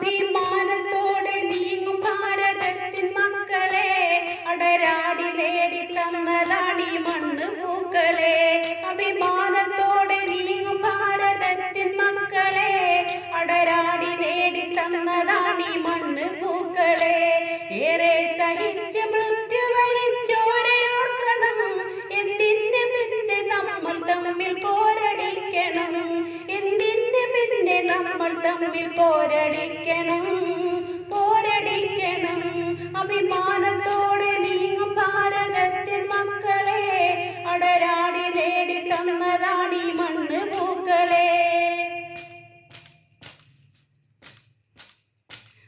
അഭിമാനത്തോടെ നീങ്ങും ഭാരതത്തിൻ മക്കളെ അടരാടി നേടി തന്നതാണീ മണ്ണ് പൂക്കളെ. അഭിമാനത്തോടെ നീങ്ങും ഭാരതത്തിൻ മക്കളെ അടരാടി നേടി തന്നതാണീ മണ്ണ് പൂക്കളെ. ഏറെ സഹിച്ച് മൃത്യു വരിച്ചോരയോർക്കണം, എന്തിന് പിന്നെ നമ്മൾ തമ്മിൽ പോരടിക്കണം, എന്തിന് പിന്നെ നമ്മൾ തമ്മിൽ പോരടിക്കണം, പോരടിക്കണം. അഭിമാനത്തോടെ നീങ്ങും ഭാരതത്തിൻ മക്കളെ അടരാടി നേടി തന്നതാണീ മണ്ണ് പൂക്കളെ.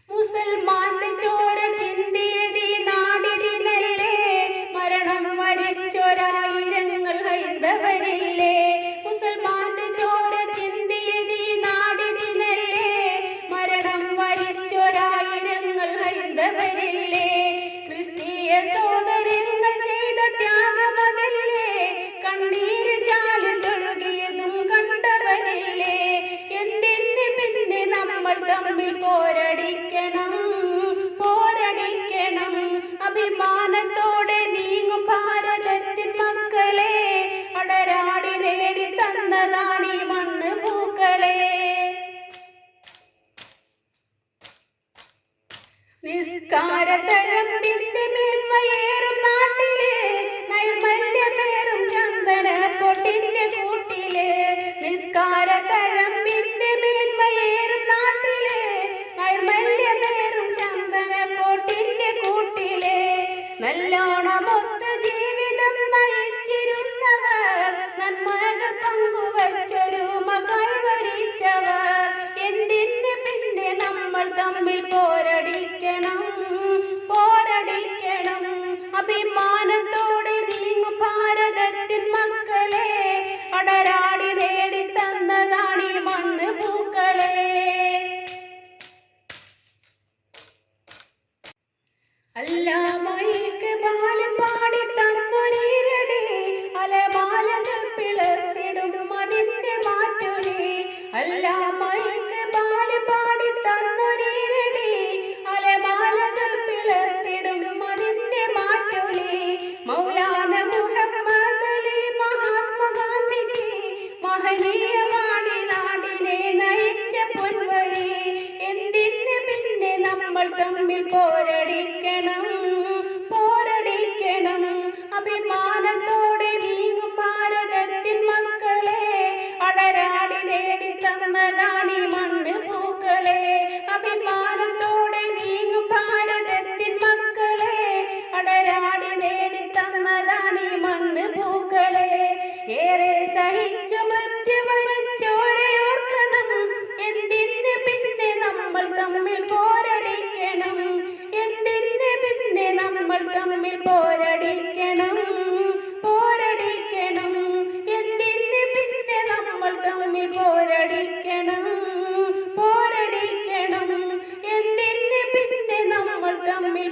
മുസൽമാന്റെ ചോര ചിന്തിയതീ നാടിനല്ലേ, മരണം വരിച്ചൊരായിരങ്ങൾ ഹൈന്ദവരില്ലേ. മുസൽമാന്റെ ചോര ചിന്തിയതീ നാടിനല്ലേ, മരണം വരിച്ചൊരായിരങ്ങൾ ഹൈന്ദവരില്ലേ. ക്രിസ്തീയ സോദരങ്ങൾ ചെയ്ത ത്യാഗമതല്ലേ, കണ്ണീര് ചാലിട്ടൊഴുകിയതും കണ്ടവരില്ലേ. എന്തിന് പിന്നെ നമ്മൾ തമ്മിൽ പോരടിക്കണം, പോരടിക്കണം. അഭിമാനത്തോടെ നീങ്ങും ഭാരതത്തിൻ മക്കളെ അടരാടി നേടി തന്നതാണീ മണ്ണ് പൂക്കളെ. നിസ്കാരത്തഴമ്പിന്റെ മേന്മയേറും നാട്ടിലെ നൈർമല്യമേറും ചന്ദന പൊട്ടിന്റെ കൂട്ടിലെ. നിസ്കാരത്തഴമ്പിന്റെ മേന്മയേറും നാട്ടിലെ നൈർമല്യമേറും ചന്ദന പൊട്ടിന്റെ കൂട്ടിലെ. നല്ലോണമൊത്ത് ജീവിതം നയിച്ചിരുന്നവർ, നന്മകൾ പങ്കുവച്ചൊരുമ കൈവരിച്ചവർ, എന്തിന് പിന്നെ നമ്മൾ തമ്മിൽ പോരടിക്കണം, പോരടിക്കണം. അഭിമാനത്തോടെ നീങ്ങും ഭാരതത്തിൻ മക്കളെ അടരാടി നേടി തന്നതാണീ മണ്ണ് പൂക്കളെ. അല്ലാമയ്ക്ക് ബാലം പാടി തന്നൊരീരടി, അലമാലകൾ പിളർത്തിടും അതിന്റെ മാറ്റൊലി. അല്ലാമയ്ക്ക് ബാലം പാടി തന്നൊരീരടി, അലമാലകൾ പിളർത്തിടും അതിന്റെ മാറ്റൊലി. മൗലാന മുഹമ്മദ് അലി മഹാത്മാഗാന്ധിജി മഹനീയമാണി നാടിനെ നയിച്ച പൊൻവഴി. എന്തിന് പിന്നെ നമ്മൾ തമ്മിൽ പോരടിക്കണം, പോരടിക്കണം. അഭിമാനത്തോടെ നീങ്ങും ഭാരതത്തിൻ മക്കളെ അടരാടി നേടി തന്നതാണീ മണ്ണ് പൂക്കളെ. അഭിമാനത്തോടെ നീങ്ങും ഭാരതത്തിൻ മക്കളെ അടരാടി നേടി തന്നതാണീ മണ്ണ് പൂക്കളെ. ഏറെ സഹിച്ചു മൃത്യു വരിച്ചോരയോർക്കണം, എന്തിന് പിന്നെ നമ്മൾ തമ്മിൽ പോരടിക്കണം, എന്തിന് പിന്നെ നമ്മൾ തമ്മിൽ പോരടിക്കണം, പോരടിക്കണം. എന്തിന് പിന്നെ നമ്മൾ തമ്മിൽ പോരടിക്കണം, പോരടിക്കണം. എന്തിന് പിന്നെ നമ്മൾ തമ്മിൽ